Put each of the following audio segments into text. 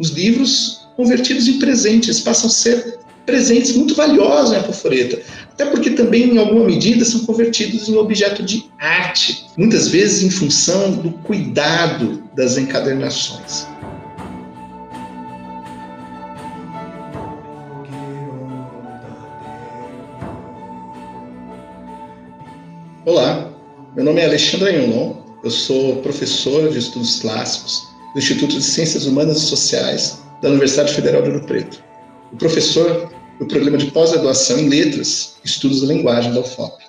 os livros convertidos em presentes passam a ser presentes muito valiosos em Apoforeta, até porque também, em alguma medida, são convertidos em objeto de arte, muitas vezes em função do cuidado das encadernações. Olá, meu nome é Alexandre Agnon, eu sou professor de Estudos Clássicos do Instituto de Ciências Humanas e Sociais da Universidade Federal de Ouro Preto, o professor do programa de pós-graduação em Letras e Estudos da Linguagem da UFOP.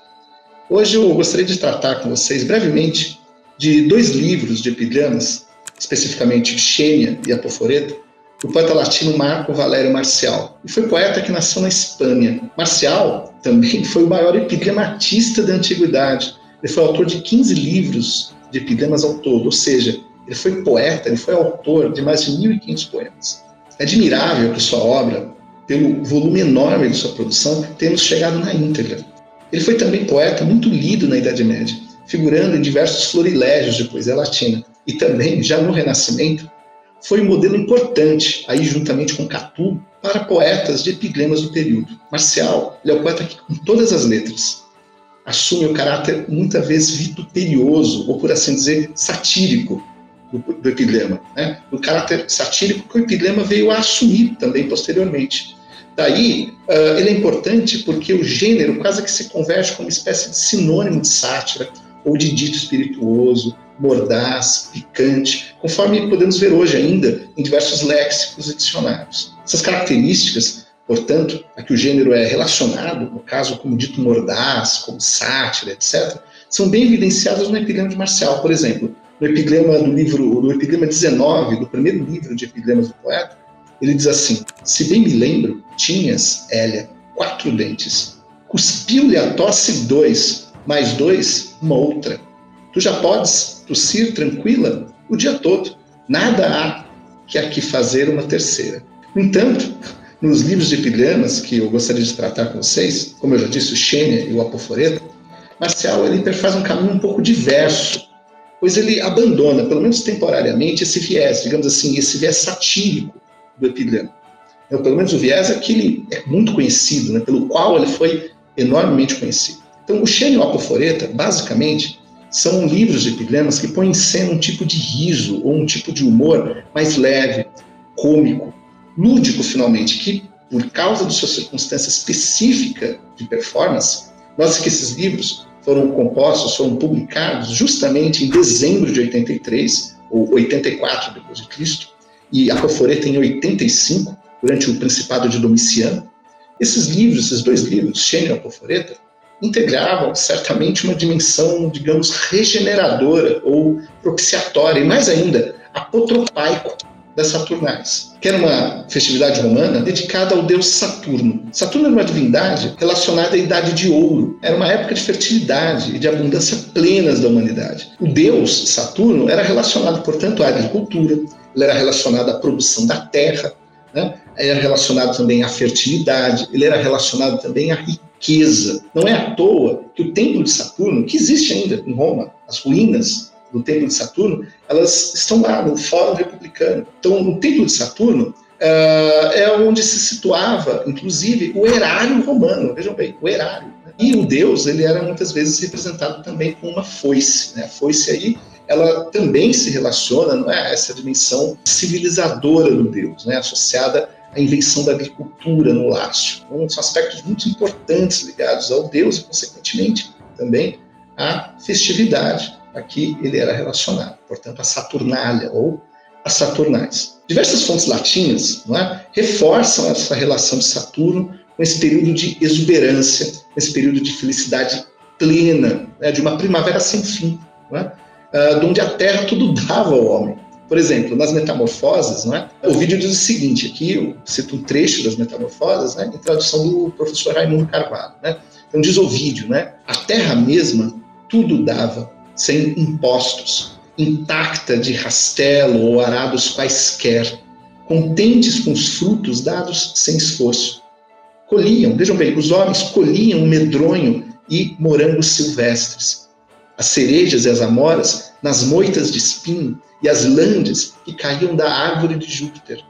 Hoje eu gostaria de tratar com vocês brevemente de dois livros de epigramas, especificamente Xênia e Apoforeta, do poeta latino Marco Valério Marcial. E foi poeta que nasceu na Espanha. Marcial também foi o maior epigramatista da antiguidade. Ele foi autor de 15 livros de epigramas ao todo, ou seja, ele foi poeta, ele foi autor de mais de 1.500 poemas. É admirável que sua obra, pelo volume enorme de sua produção, tenha nos chegado na íntegra. Ele foi também poeta muito lido na Idade Média, figurando em diversos florilégios de poesia latina. E também, já no Renascimento, foi um modelo importante, aí juntamente com Catulo, para poetas de epigramas do período. Marcial, ele é o poeta que, com todas as letras, assume o caráter muitas vezes vituperioso, ou por assim dizer, satírico do epigrama, né? O caráter satírico que o epigrama veio a assumir também posteriormente. Daí, ele é importante porque o gênero quase que se converte como uma espécie de sinônimo de sátira, ou de dito espirituoso, mordaz, picante, conforme podemos ver hoje ainda em diversos léxicos e dicionários. Essas características, portanto, a que o gênero é relacionado, no caso como dito mordaz, como sátira, etc., são bem evidenciadas no epigrama de Marcial. Por exemplo, no epigrama do epigrama 19, do primeiro livro de epigramas do poeta, ele diz assim: se bem me lembro, tinhas, Hélia, 4 dentes, cuspiu-lhe a tosse 2, mais 2, uma outra. Tu já podes tossir tranquila o dia todo. Nada há que aqui fazer uma terceira. No entanto, nos livros de epigramas que eu gostaria de tratar com vocês, como eu já disse, o Xênia e o Apoforeta, Marcial ele perfaz um caminho um pouco diverso, pois ele abandona, pelo menos temporariamente, esse viés, digamos assim, esse viés satírico do epigrama. Então, pelo menos o viés é que ele é muito conhecido, né, pelo qual ele foi enormemente conhecido. Então, o Xênia e o Apoforeta, basicamente, são livros de epigramas que põem em cena um tipo de riso ou um tipo de humor mais leve, cômico, lúdico, finalmente, que, por causa de sua circunstância específica de performance, nós que esses livros foram compostos, foram publicados justamente em dezembro de 83, ou 84 depois de Cristo, e Apoforeta em 85, durante o Principado de Domiciano. Esses livros, esses dois livros, Xênia e Apoforeta, integravam certamente uma dimensão, digamos, regeneradora ou propiciatória, e mais ainda, apotropaico das Saturnais, que era uma festividade romana dedicada ao deus Saturno. Saturno era uma divindade relacionada à Idade de Ouro, era uma época de fertilidade e de abundância plenas da humanidade. O deus Saturno era relacionado, portanto, à agricultura, ele era relacionado à produção da terra, né? Ele era relacionado também à fertilidade, ele era relacionado também à riqueza. Não é à toa que o Templo de Saturno, que existe ainda em Roma, as ruínas do Templo de Saturno, elas estão lá no Fórum Republicano. Então, no Templo de Saturno é onde se situava, inclusive, o erário romano. Vejam bem, o erário. Né? E o deus, ele era muitas vezes representado também com uma foice. Né? A foice aí, ela também se relaciona, não é, a essa dimensão civilizadora do deus, né? Associada à invenção da agricultura no Lácio. Então, são aspectos muito importantes ligados ao deus e, consequentemente, também à festividade a que ele era relacionado, portanto, a Saturnália ou as Saturnais. Diversas fontes latinas, não é, reforçam essa relação de Saturno com esse período de exuberância, com esse período de felicidade plena, né, de uma primavera sem fim, não é, onde a terra tudo dava ao homem. Por exemplo, nas Metamorfoses, não é, o vídeo diz o seguinte, aqui eu cito um trecho das Metamorfoses, né, em tradução do professor Raimundo Carvalho. Né, então diz o vídeo, né, a terra mesma tudo dava, sem impostos, intacta de rastelo ou arados quaisquer, contentes com os frutos dados sem esforço. Colhiam, vejam bem, os homens colhiam o medronho e morangos silvestres, as cerejas e as amoras nas moitas de espinho e as landes que caíam da árvore de Júpiter.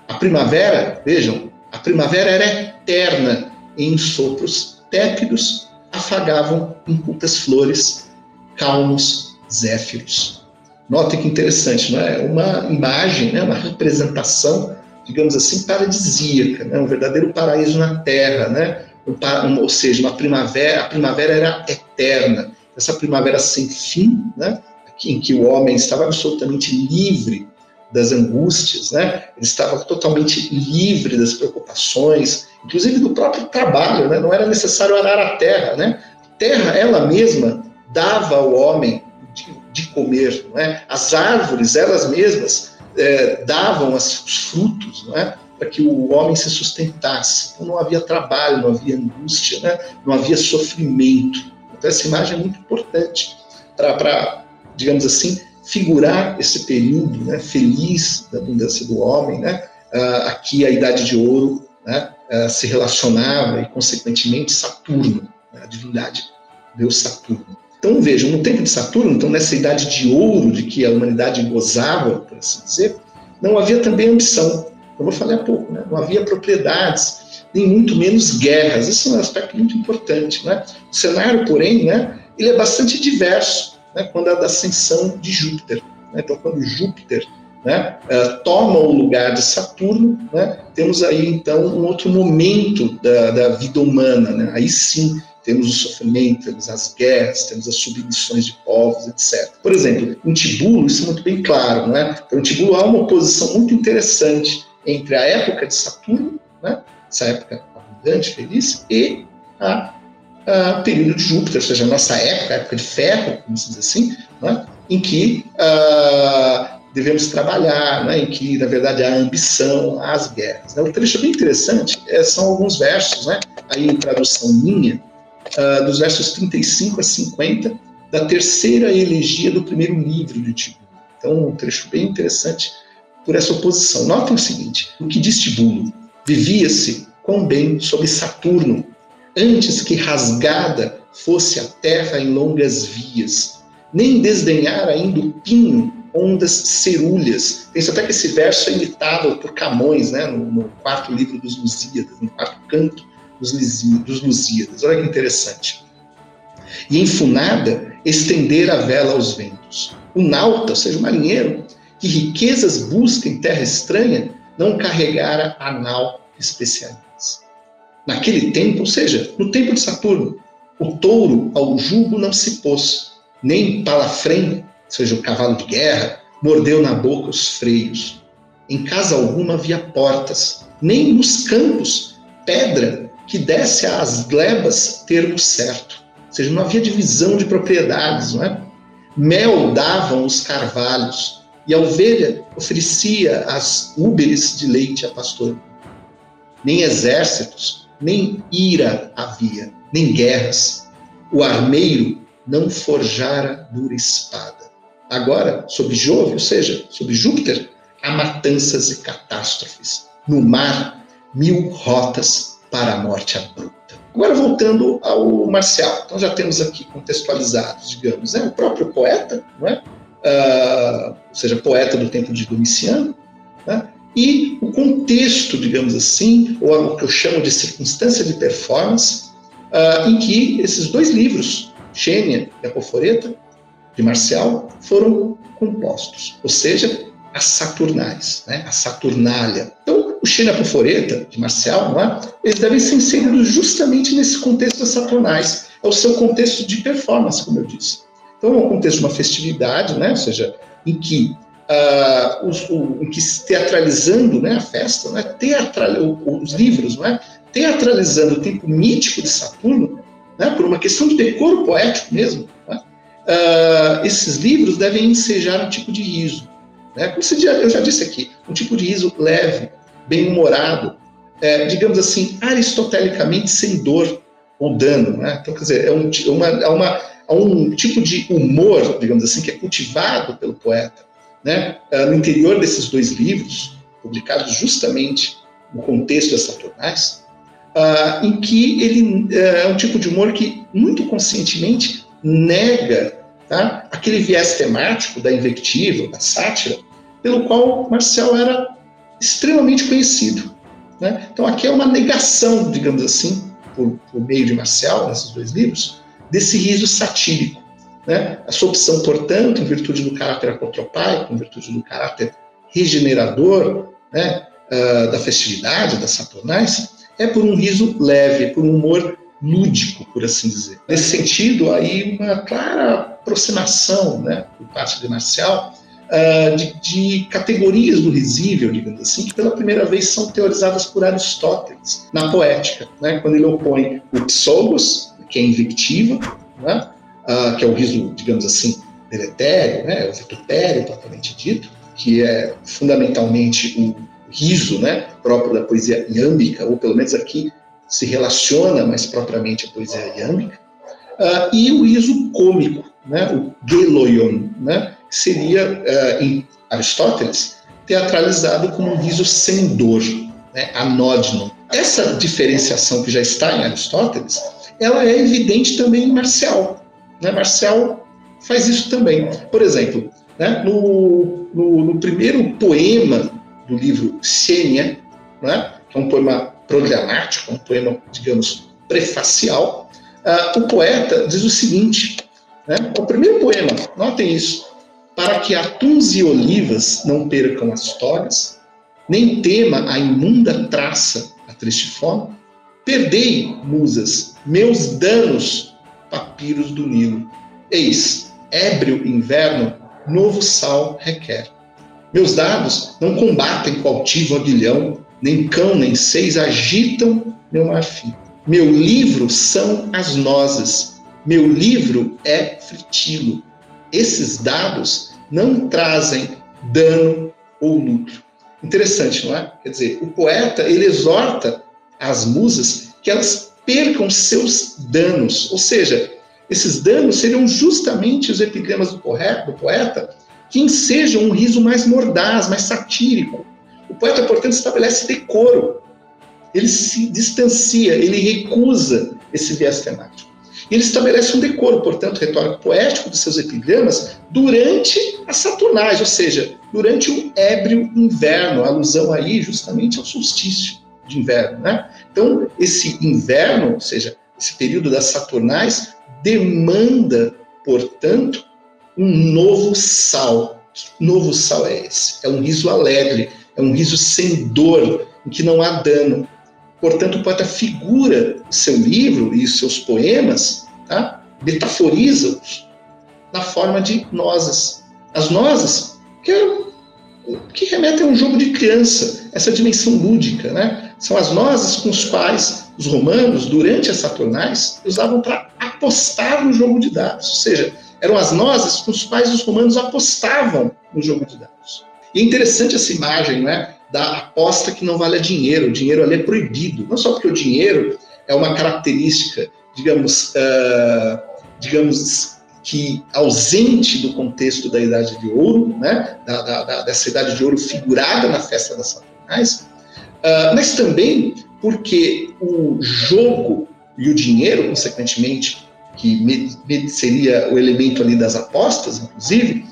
A primavera, vejam, a primavera era eterna em sopros tépidos, afagavam incultas flores, calmos zéfiros. Notem que interessante, não é? Uma imagem, né? Uma representação, digamos assim, paradisíaca, né? Um verdadeiro paraíso na terra, né? Ou seja, a primavera era eterna. Essa primavera sem fim, né? Em que o homem estava absolutamente livre das angústias, né? Ele estava totalmente livre das preocupações, inclusive do próprio trabalho, né? Não era necessário arar a terra, né? A terra, ela mesma, dava ao homem de comer, não é? As árvores, elas mesmas, davam os frutos, não é? Para que o homem se sustentasse. Então não havia trabalho, não havia angústia, né? Não havia sofrimento. Então essa imagem é muito importante para, digamos assim, figurar esse período, né, feliz da abundância do homem, né? Aqui a Idade de Ouro, né, se relacionava e, consequentemente, Saturno, né, a divindade, Deus Saturno. Então, vejam, no tempo de Saturno, então, nessa Idade de Ouro de que a humanidade gozava, por assim dizer, não havia também ambição, como eu falei há pouco, né? Não havia propriedades, nem muito menos guerras. Esse é um aspecto muito importante, né? O cenário, porém, né, ele é bastante diverso, né, quando é da ascensão de Júpiter. Né? Então, quando Júpiter, né, toma o lugar de Saturno, né, temos aí, então, um outro momento da vida humana. Né? Aí sim, temos o sofrimento, temos as guerras, temos as submissões de povos, etc. Por exemplo, em Tibulo, isso é muito bem claro. Né? Então, em Tibulo há uma oposição muito interessante entre a época de Saturno, né, essa época abundante, feliz, e a período de Júpiter, ou seja, a nossa época, a época de ferro, como se diz assim, né, em que devemos trabalhar, né, em que, na verdade, há ambição, há as guerras. Né. Um trecho bem interessante são alguns versos, né, aí em tradução minha, dos versos 35 a 50, da terceira elegia do primeiro livro de Tibulo. Então, um trecho bem interessante por essa oposição. Notem o seguinte, o que diz Tibulo: vivia-se com bem sob Saturno, antes que rasgada fosse a terra em longas vias, nem desdenhar ainda o pinho ondas cerúleas. Penso até que esse verso é imitado por Camões, né, no quarto livro dos Lusíadas, no quarto canto dos Lusíadas. Olha que interessante. E enfunada, estender a vela aos ventos. O nauta, ou seja, o marinheiro, que riquezas busca em terra estranha, não carregara a nau especialista. Naquele tempo, ou seja, no tempo de Saturno, o touro ao jugo não se pôs, nem palafrém, ou seja, o cavalo de guerra, mordeu na boca os freios. Em casa alguma havia portas, nem nos campos pedra que desse às glebas termo certo. Ou seja, não havia divisão de propriedades, não é? Mel davam os carvalhos, e a ovelha oferecia as úberes de leite a pastor. Nem exércitos, nem ira havia, nem guerras. O armeiro não forjara dura espada. Agora, sob Jove, ou seja, sob Júpiter, há matanças e catástrofes. No mar, 1000 rotas para a morte abrupta. Agora, voltando ao Marcial. Então, já temos aqui contextualizados, digamos, o próprio poeta, não é? Ou seja, poeta do tempo de Domiciano, né? E o contexto, digamos assim, ou o que eu chamo de circunstância de performance, em que esses dois livros, Xênia e Apoforeta, de Marcial, foram compostos, ou seja, as Saturnais, né? A Saturnália. Então, o Xênia e Apoforeta, de Marcial, não é? Eles devem ser inseridos justamente nesse contexto das Saturnais. É o seu contexto de performance, como eu disse. Então, é um contexto de uma festividade, né? Ou seja, em que teatralizando, né, a festa, né, os livros, né, teatralizando o tempo mítico de Saturno, né, por uma questão de decoro poético mesmo, né, esses livros devem ensejar um tipo de riso. Né, como eu já disse aqui, um tipo de riso leve, bem-humorado, digamos assim, aristotelicamente sem dor ou dano. Né? Então, quer dizer, é um tipo de humor, digamos assim, que é cultivado pelo poeta. Né, no interior desses dois livros, publicados justamente no contexto das Saturnais, em que ele é um tipo de humor que, muito conscientemente, nega, tá, aquele viés temático da invectiva, da sátira, pelo qual Marcial era extremamente conhecido, né? Então aqui é uma negação, digamos assim, por meio de Marcial, nesses dois livros, desse riso satírico, né? A sua opção, portanto, em virtude do caráter apotropaico, em virtude do caráter regenerador, né, da festividade, das Saturnais, é por um riso leve, por um humor lúdico, por assim dizer. Nesse sentido, aí uma clara aproximação, né, por parte de Marcial, de categorias do risível, digamos assim, que pela primeira vez são teorizadas por Aristóteles na poética, né, quando ele opõe o psogos, que é invectiva, né, que é o riso, digamos assim, deletério, né, o vitupério propriamente dito, que é fundamentalmente o riso, né, próprio da poesia iâmbica, ou pelo menos aqui se relaciona mais propriamente à poesia iâmbica, e o riso cômico, né, o geloion, né, que seria, em Aristóteles, teatralizado como um riso sem dor, né, anódino. Essa diferenciação que já está em Aristóteles, ela é evidente também em Marcial, né? Marcial faz isso também. Por exemplo, né, no primeiro poema do livro Xênia, né, que é um poema programático, um poema, digamos, prefacial, o poeta diz o seguinte, né, o primeiro poema, notem isso: para que atuns e olivas não percam as togas, nem tema a imunda traça a triste fome, perdei, musas, meus danos, papiros do Nilo. Eis, ébrio inverno, novo sal requer. Meus dados não combatem com altivo aguilhão, nem cão nem seis agitam meu marfim. Meu livro são as nozes, meu livro é fritilo. Esses dados não trazem dano ou lucro. Interessante, não é? Quer dizer, o poeta, ele exorta as musas que elas percam seus danos, ou seja, esses danos seriam justamente os epigramas do poeta que ensejam um riso mais mordaz, mais satírico. O poeta, portanto, estabelece decoro, ele se distancia, ele recusa esse viés temático. E ele estabelece um decoro, portanto, retórico poético dos seus epigramas durante as Saturnais, ou seja, durante o ébrio inverno, alusão aí justamente ao solstício de inverno, né? Então, esse inverno, ou seja, esse período das Saturnais, demanda, portanto, um novo sal. Que novo sal é esse? É um riso alegre, é um riso sem dor, em que não há dano. Portanto, o poeta figura o seu livro e os seus poemas, tá? Metaforiza-os na forma de nozes. As nozes, que remetem a um jogo de criança, essa dimensão lúdica, né? São as nozes com os quais os romanos, durante as Saturnais, usavam para apostar no jogo de dados. Ou seja, eram as nozes com os quais os romanos apostavam no jogo de dados. E é interessante essa imagem, né, da aposta que não vale dinheiro. O dinheiro ali é proibido. Não só porque o dinheiro é uma característica, digamos que ausente do contexto da Idade de Ouro, né, dessa Idade de Ouro figurada na festa das Saturnais, mas também porque o jogo e o dinheiro, consequentemente, que seria o elemento ali das apostas, inclusive,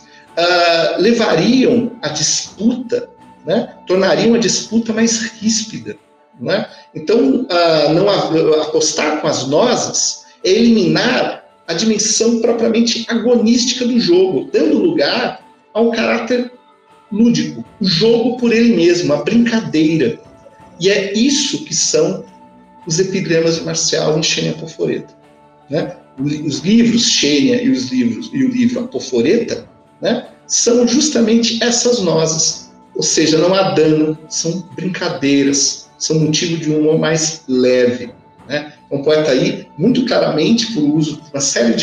levariam a disputa, né, tornariam a disputa mais ríspida. Né? Então, apostar com as nozes é eliminar a dimensão propriamente agonística do jogo, dando lugar a um caráter lúdico, o jogo por ele mesmo, a brincadeira. E é isso que são os epigramas de Marcial em Xênia Apoforeta. Né? Os livros Xênia e o livro Apoforeta, né, são justamente essas nozes, ou seja, não há dano, são brincadeiras, são motivo de um humor mais leve. Né? Um poeta aí, muito claramente, por uso de uma série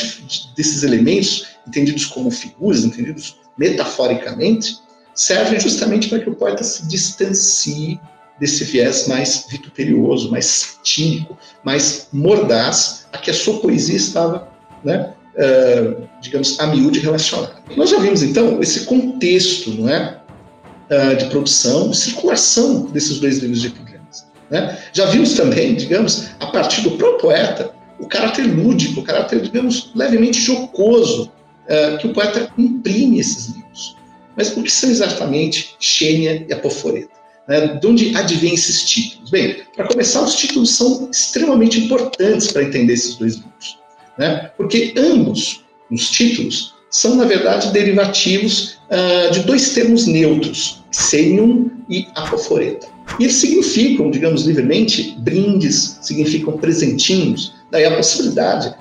desses elementos, entendidos como figuras, entendidos metaforicamente, servem justamente para que o poeta se distancie desse viés mais vituperioso, mais satírico, mais mordaz, a que a sua poesia estava, né, digamos, a miúde relacionada. Nós já vimos, então, esse contexto, não é, de produção, de circulação desses dois livros de epigramas. Né? Já vimos também, digamos, a partir do próprio poeta, o caráter lúdico, o caráter, digamos, levemente jocoso que o poeta imprime esses livros. Mas o que são exatamente Xênia e Apoforeta? né? De onde advêm esses títulos? Bem, para começar, os títulos são extremamente importantes para entender esses dois livros, né? Porque ambos os títulos são, na verdade, derivativos de dois termos neutros, Xenium e Apoforeta. E eles significam, digamos livremente, brindes, significam presentinhos. Daí a possibilidade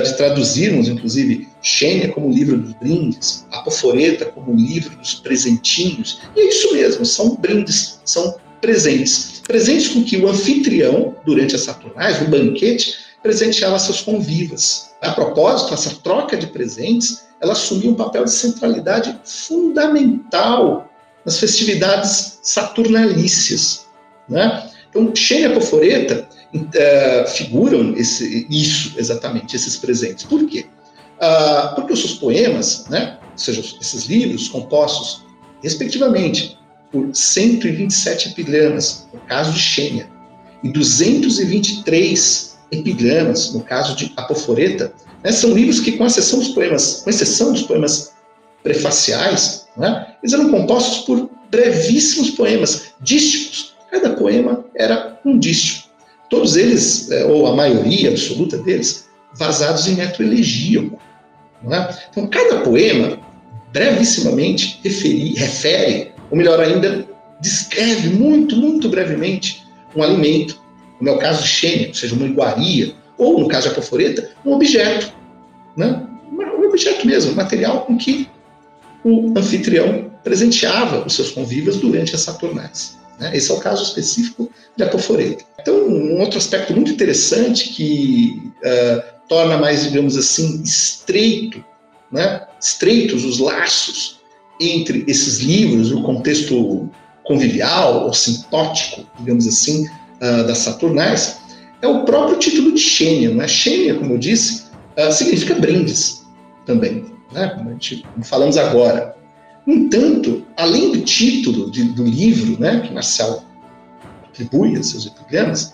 de traduzirmos, inclusive, Xênia como livro dos brindes, Apoforeta como livro dos presentinhos. E é isso mesmo, são brindes, são presentes. Presentes com que o anfitrião, durante as Saturnais, no banquete, presenteava seus convivas. A propósito, essa troca de presentes, ela assumia um papel de centralidade fundamental nas festividades saturnalícias, né? Então, Xênia e Apoforeta figuram isso exatamente, esses presentes. Por quê? Porque os seus poemas, né, ou seja, esses livros compostos, respectivamente, por 127 epigramas, no caso de Xênia, e 223 epigramas, no caso de Apoforeta, né, são livros que, com exceção dos poemas prefaciais, né, eles eram compostos por brevíssimos poemas dísticos. Cada poema era um dístico. Todos eles, ou a maioria absoluta deles, vazados em metro elegíaco. Né? Então, cada poema, brevissimamente, refere, ou melhor ainda, descreve muito, muito brevemente um alimento, como é o caso de Xênia, ou seja, uma iguaria, ou, no caso de Apoforeta, um objeto. Né? Um objeto mesmo, um material com que o anfitrião presenteava os seus convivas durante as Saturnais. Né? Esse é o caso específico de Apoforeta. Então, um outro aspecto muito interessante que torna mais, digamos assim, estreitos os laços entre esses livros, o contexto convivial ou sintótico, digamos assim, das Saturnais, é o próprio título de Xênia. Né? Xênia, como eu disse, significa brindes também, né? Como falamos agora. No entanto, além do título do livro, né, que Marcial atribui a seus epigramas,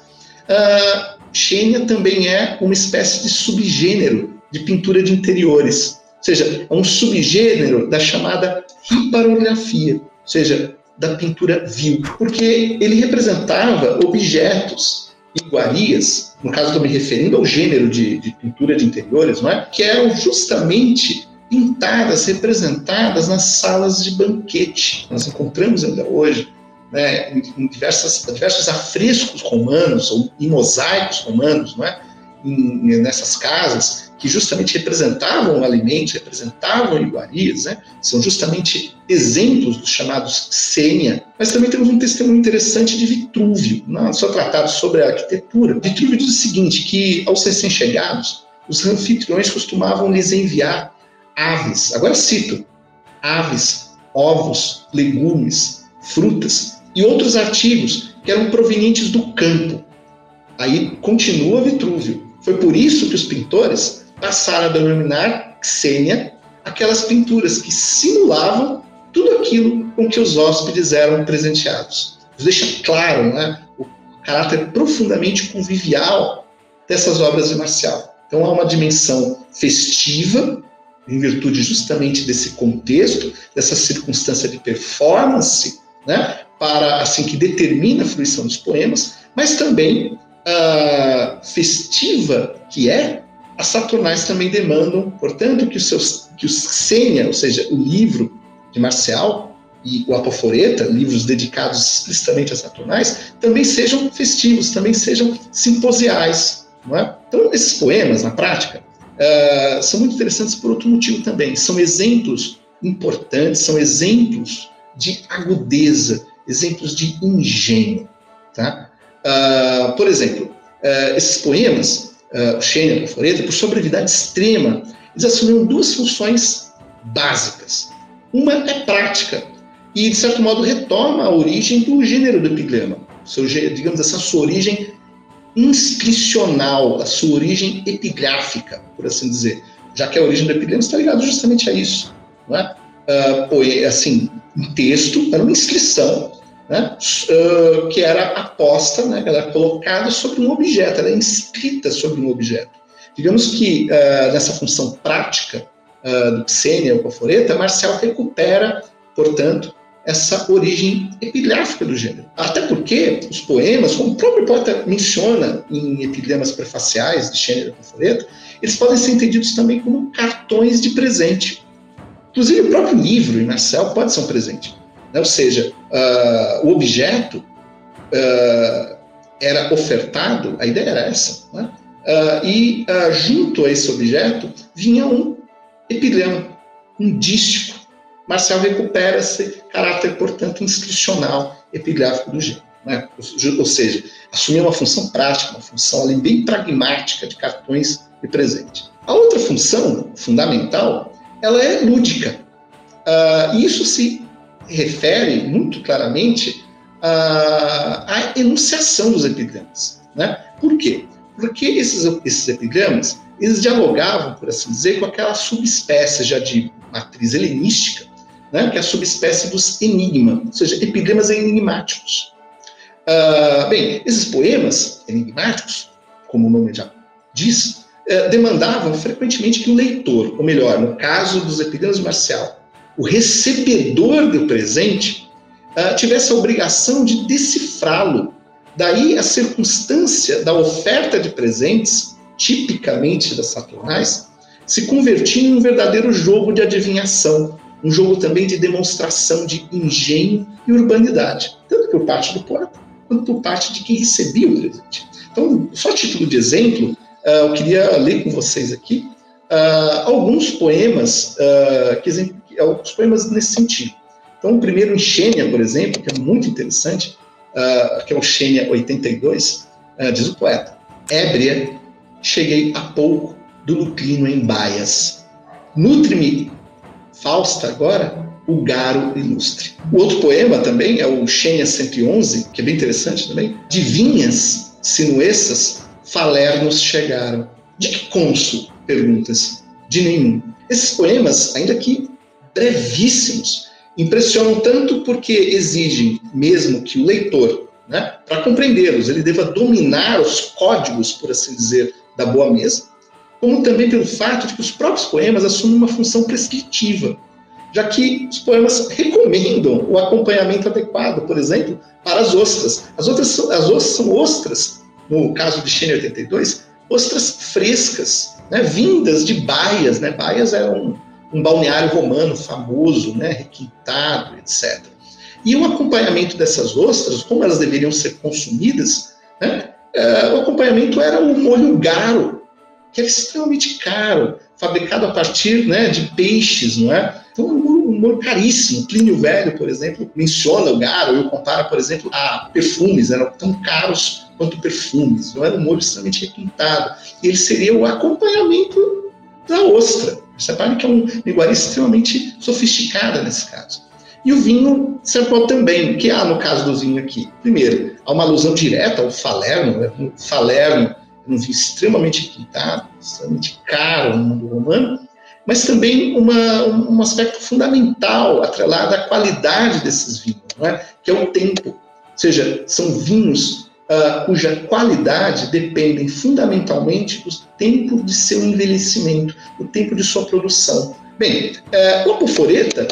Xênia também é uma espécie de subgênero de pintura de interiores, ou seja, é um subgênero da chamada hiparografia, ou seja, da pintura vil, porque ele representava objetos, iguarias, no caso estou me referindo ao gênero de pintura de interiores, não é? Que eram justamente pintadas, representadas nas salas de banquete. Nós encontramos ainda hoje, né, em diversos afrescos romanos ou em mosaicos romanos, não é? Nessas casas que justamente representavam alimentos, representavam iguarias, né? São justamente exemplos dos chamados Xênia. Mas também temos um testemunho interessante de Vitrúvio, no seu tratado sobre a arquitetura. Vitrúvio diz o seguinte, que aos recém-chegados, os anfitriões costumavam lhes enviar aves, agora cito, aves, ovos, legumes, frutas e outros artigos que eram provenientes do campo. Aí continua Vitrúvio. Foi por isso que os pintores passaram a denominar Xênia aquelas pinturas que simulavam tudo aquilo com que os hóspedes eram presenteados. Isso deixa claro, né, o caráter profundamente convivial dessas obras de Marcial. Então há uma dimensão festiva, em virtude justamente desse contexto, dessa circunstância de performance, né, para assim que determina a fruição dos poemas, mas também festiva que é, as Saturnais também demandam, portanto, que os Xênia, ou seja, o livro de Marcial e o Apoforeta, livros dedicados explicitamente às Saturnais, também sejam festivos, também sejam simposiais. Não é? Então, esses poemas, na prática, são muito interessantes por outro motivo também. São exemplos importantes, são exemplos de agudeza, exemplos de engenho. Tá? Por exemplo, esses poemas, Xênia e Apoforeta, por sua brevidade extrema, eles assumiram duas funções básicas. Uma é prática e, de certo modo, retoma a origem do gênero do epigrama, digamos assim, a sua origem inscricional, a sua origem epigráfica, por assim dizer, já que a origem do epigrama está ligada justamente a isso. Não é? Assim, um texto era uma inscrição, né, que era aposta, né, ela era colocada sobre um objeto, ela é inscrita sobre um objeto. Digamos que nessa função prática do Xênia ou Apoforeta, Marcial recupera, portanto, essa origem epigráfica do gênero. Até porque os poemas, como o próprio poeta menciona em Epigramas Prefaciais de Schênio e Apoforeta, eles podem ser entendidos também como cartões de presente. Inclusive, o próprio livro, em Marcial, pode ser um presente. Né? Ou seja, o objeto era ofertado, a ideia era essa, né? E junto a esse objeto vinha um epigrama, um dístico. Marcial recupera esse caráter, portanto, inscricional epigráfico do gênero. Né? Ou seja, assumir uma função prática, uma função ali bem pragmática de cartões de presente. A outra função fundamental, ela é lúdica. E isso se refere muito claramente à enunciação dos epigramas. Né? Por quê? Porque esses epigramas, eles dialogavam, por assim dizer, com aquela subespécie já de matriz helenística, né, que é a subespécie dos enigma, ou seja, epigramas enigmáticos. Bem, esses poemas enigmáticos, como o nome já diz, demandavam frequentemente que o leitor, ou melhor, no caso dos epigramas de Marcial, o recebedor do presente, tivesse a obrigação de decifrá-lo. Daí a circunstância da oferta de presentes, tipicamente das Saturnais, se convertia em um verdadeiro jogo de adivinhação, um jogo também de demonstração de engenho e urbanidade, tanto por parte do poeta, quanto por parte de quem recebia o presente. Então, só a título de exemplo, eu queria ler com vocês aqui alguns poemas, alguns poemas nesse sentido. Então, o primeiro, em Xênia, por exemplo, que é muito interessante, que é o Xênia 82, diz o poeta: ébria, cheguei há pouco do Luclino em baias. Nutre-me, Fausta, agora, o garo ilustre. O outro poema também é o Xênia 111, que é bem interessante também. De vinhas sinuessas, falernos chegaram. De que cônsul? Perguntas. De nenhum. Esses poemas, ainda que brevíssimos, impressionam tanto porque exigem mesmo que o leitor, né, para compreendê-los, ele deva dominar os códigos, por assim dizer, da boa mesa, como também pelo fato de que os próprios poemas assumem uma função prescritiva, já que os poemas recomendam o acompanhamento adequado, por exemplo, para as ostras. As ostras são ostras, no caso de Xênia 82, ostras frescas, né, vindas de Baias. Né? Baias era um balneário romano famoso, né, requintado, etc. E o acompanhamento dessas ostras, como elas deveriam ser consumidas, né, o acompanhamento era o molho garo, que era extremamente caro, fabricado a partir, né, de peixes, não é? Então, um molho caríssimo. Plínio Velho, por exemplo, menciona o garo e o compara, por exemplo, a perfumes, eram tão caros quanto perfumes. Não era um molho extremamente requintado. E ele seria o acompanhamento da ostra. Você sabe que é uma iguaria extremamente sofisticada nesse caso. E o vinho, de certo modo, também, que há no caso do vinho aqui. Primeiro, há uma alusão direta ao falerno, né? O falerno é um vinho extremamente requintado, extremamente caro no mundo romano, mas também um aspecto fundamental atrelado à qualidade desses vinhos, não é? Que é o tempo. Ou seja, são vinhos cuja qualidade dependem fundamentalmente do tempo de seu envelhecimento, do tempo de sua produção. Bem, o Apoforeta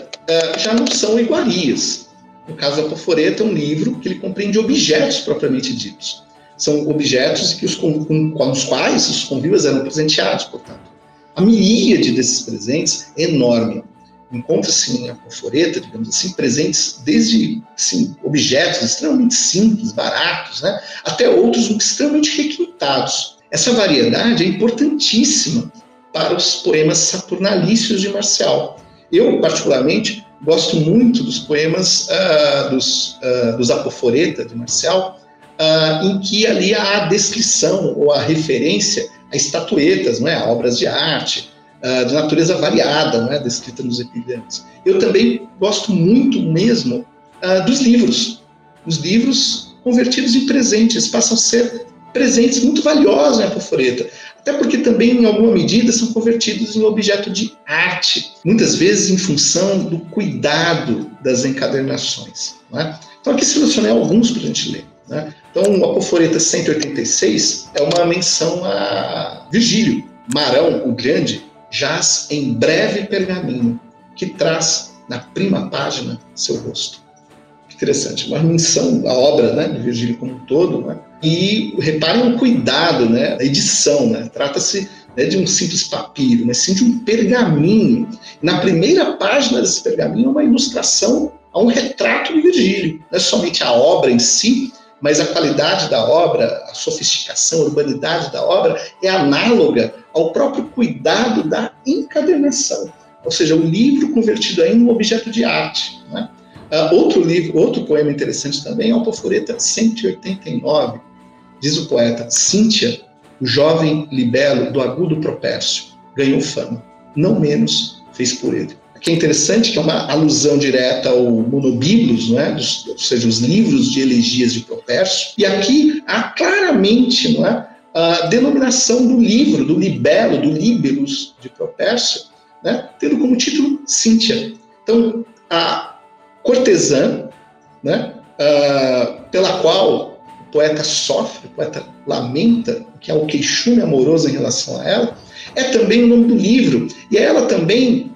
já não são iguarias. No caso do Apoforeta, é um livro que ele compreende objetos propriamente ditos. São objetos com os quais os convivas eram presenteados, portanto. A miríade desses presentes é enorme. Encontra-se em Apoforeta, digamos assim, presentes desde assim, objetos extremamente simples, baratos, né, até outros extremamente requintados. Essa variedade é importantíssima para os poemas saturnalícios de Marcial. Eu, particularmente, gosto muito dos poemas dos Apoforeta de Marcial, em que ali há a descrição ou a referência a estatuetas, não é? A obras de arte, de natureza variada, não é? Descrita nos epigramas. Eu também gosto muito mesmo dos livros. Os livros convertidos em presentes passam a ser presentes muito valiosos em Apoforeta, até porque também, em alguma medida, são convertidos em objeto de arte, muitas vezes em função do cuidado das encadernações. Não é? Então aqui selecionei alguns para a gente ler. Né? Então, o Apoforeta 186 é uma menção a Virgílio. Marão, o Grande, jaz em breve pergaminho, que traz na prima página seu rosto. interessante, uma menção à obra, né, de Virgílio como um todo, né? E reparem o cuidado, né, da edição, né? Trata-se, né, de um simples papiro, mas sim de um pergaminho. Na primeira página desse pergaminho, uma ilustração a um retrato de Virgílio. Não é somente a obra em si, mas a qualidade da obra, a sofisticação, a urbanidade da obra é análoga ao próprio cuidado da encadernação, ou seja, o livro convertido aí em um objeto de arte, né? Outro poema interessante também é o Alpoforeta 189. Diz o poeta: Cíntia, o jovem libelo do agudo propércio, ganhou fama, não menos fez por ele. Aqui é interessante que é uma alusão direta ao Monobíblios, não é? Ou seja, os livros de elegias de Propércio, e aqui há claramente, não é, a denominação do livro, do libelo, do líbelos de Propércio, né, tendo como título Cíntia. Então, a cortesã, né, pela qual o poeta sofre, o poeta lamenta, que é o queixume amoroso em relação a ela, é também o nome do livro, e é ela também,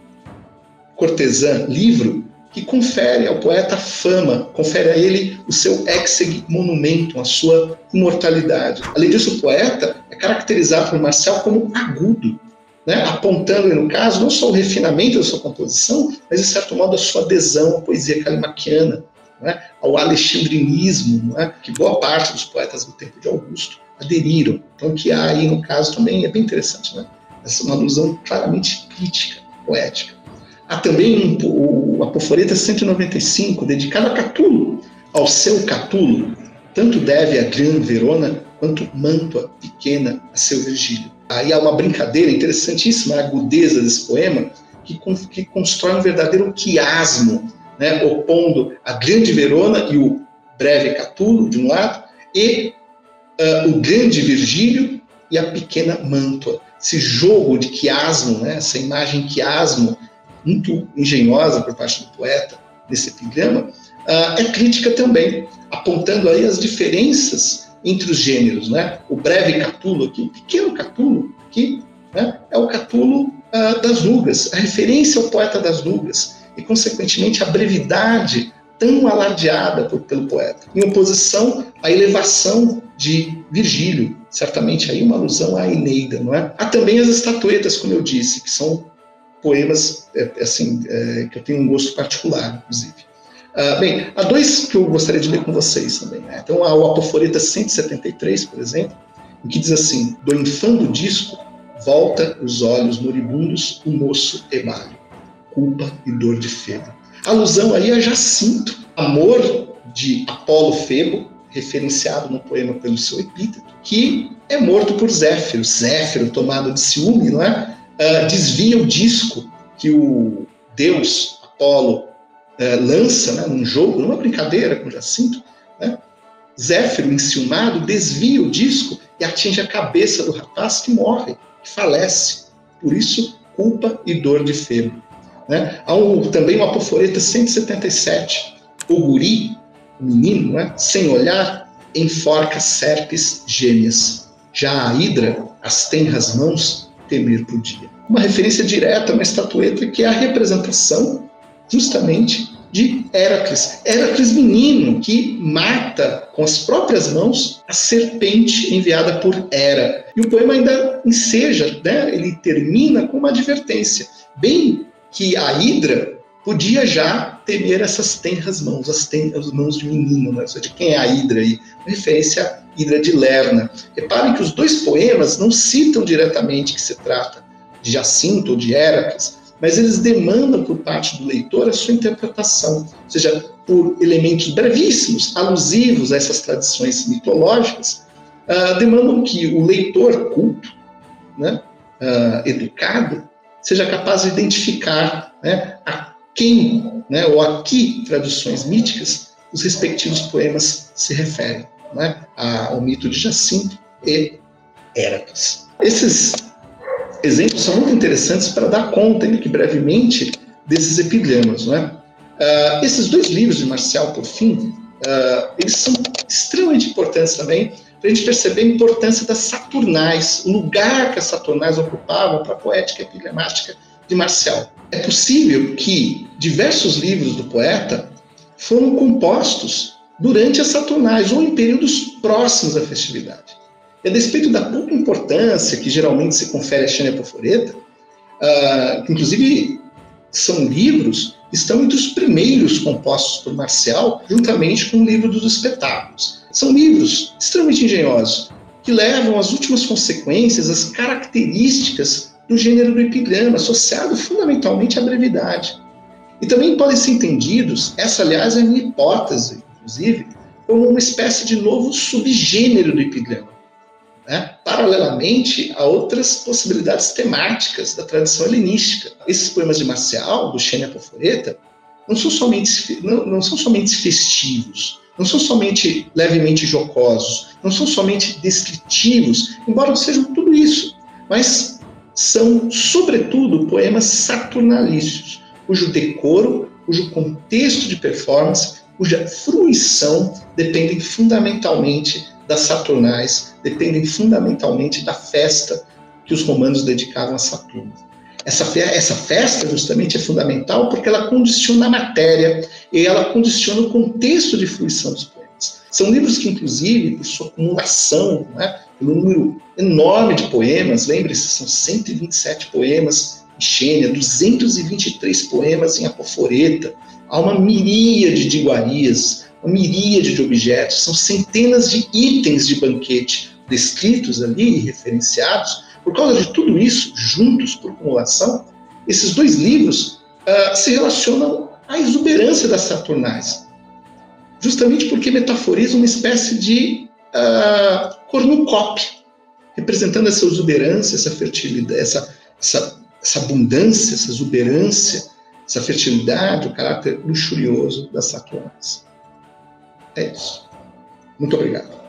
cortesã, livro, que confere ao poeta fama, confere a ele o seu exeg monumentum, a sua imortalidade. Além disso, o poeta é caracterizado por Marcial como agudo, né, apontando, no caso, não só o refinamento da sua composição, mas, de certo modo, a sua adesão à poesia calimaquiana, né, ao alexandrinismo, né, que boa parte dos poetas do tempo de Augusto aderiram. Então, o que há aí, no caso, também é bem interessante, né? Essa é uma alusão claramente crítica, poética. Há também o Apoforeta 195, dedicado a Catulo, ao seu Catulo, tanto deve a grande Verona, quanto Mantua pequena a seu Virgílio. Aí há uma brincadeira interessantíssima, a agudeza desse poema, que constrói um verdadeiro quiasmo, né, opondo a grande Verona e o breve Catulo, de um lado, e o grande Virgílio e a pequena Mantua. Esse jogo de quiasmo, né, essa imagem quiasmo, muito engenhosa por parte do poeta nesse epigrama, é crítica também, apontando aí as diferenças entre os gêneros, né? O breve Catulo aqui, o pequeno Catulo aqui, né, é o Catulo das Lugas, a referência ao poeta das Lugas e, consequentemente, a brevidade tão alardeada pelo poeta, em oposição à elevação de Virgílio, certamente aí uma alusão à Eneida, não é? Há também as estatuetas, como eu disse, que são poemas que eu tenho um gosto particular, inclusive. Bem, há dois que eu gostaria de ler com vocês também, né? Então, há o Apoforeta 173, por exemplo, em que diz assim: do infando disco volta os olhos moribundos o moço Ebalho, culpa e dor de Febo. Alusão aí a Jacinto, amor de Apolo Febo, referenciado no poema pelo seu epíteto, que é morto por Zéfiro. Zéfiro, tomado de ciúme, não é? Desvia o disco que o deus Apolo lança, né, num jogo, numa brincadeira com Jacinto, né? Zéfiro, enciumado, desvia o disco e atinge a cabeça do rapaz, que morre, que falece. Por isso, culpa e dor de Febo. Né? Há também o Apoforeta 177. O guri, o menino, né, sem olhar, enforca serpes gêmeas. Já a hidra, as tenras mãos, temer podia. Uma referência direta a uma estatueta que é a representação justamente de Héracles. Héracles menino, que mata com as próprias mãos a serpente enviada por Hera. E o poema ainda enseja, né, ele termina com uma advertência, bem que a hidra podia já temer essas tenras mãos, as mãos de menino, né? De quem é a hidra aí? Uma referência à hidra de Lerna. Reparem que os dois poemas não citam diretamente que se trata de Jacinto ou de Héracles, mas eles demandam por parte do leitor a sua interpretação, ou seja, por elementos brevíssimos, alusivos a essas tradições mitológicas, demandam que o leitor culto, né, educado, seja capaz de identificar, né, a quem, né, ou a que tradições míticas os respectivos poemas se referem, né, ao mito de Jacinto e Héracles. Esses exemplos são muito interessantes para dar conta, ainda que brevemente, desses epigramas, né? Esses dois livros de Marcial, por fim, eles são extremamente importantes também para a gente perceber a importância das Saturnais, o lugar que as Saturnais ocupavam para a poética epigramática de Marcial. É possível que diversos livros do poeta foram compostos durante as Saturnais ou em períodos próximos à festividade. E a despeito da pouca importância que geralmente se confere à Xênia Apophoreta, que inclusive são livros que estão entre os primeiros compostos por Marcial, juntamente com o livro dos espetáculos. São livros extremamente engenhosos, que levam às últimas consequências as características do gênero do epigrama, associado fundamentalmente à brevidade. E também podem ser entendidos, essa aliás é a minha hipótese, inclusive, como uma espécie de novo subgênero do epigrama, né? Paralelamente a outras possibilidades temáticas da tradição helenística. Esses poemas de Marcial, do Xênia Apophoreta, não são somente festivos, não são somente levemente jocosos, não são somente descritivos, embora sejam tudo isso, mas são, sobretudo, poemas saturnalícios, cujo decoro, cujo contexto de performance, cuja fruição dependem fundamentalmente das Saturnais, dependem fundamentalmente da festa que os romanos dedicavam a Saturno. Essa festa, justamente, é fundamental porque ela condiciona a matéria e ela condiciona o contexto de fruição dos poemas. São livros que, inclusive, por sua acumulação, né, pelo número enorme de poemas, lembre-se, são 127 poemas em Xênia, 223 poemas em Apophoreta, há uma miríade de iguarias, uma miríade de objetos, são centenas de itens de banquete descritos ali e referenciados. Por causa de tudo isso, juntos por acumulação, esses dois livros se relacionam à exuberância das Saturnais, justamente porque metaforizam uma espécie de cornucópia, representando essa exuberância, essa fertilidade, essa abundância, essa exuberância, essa fertilidade, o caráter luxurioso das Saturnais. É isso. Muito obrigado.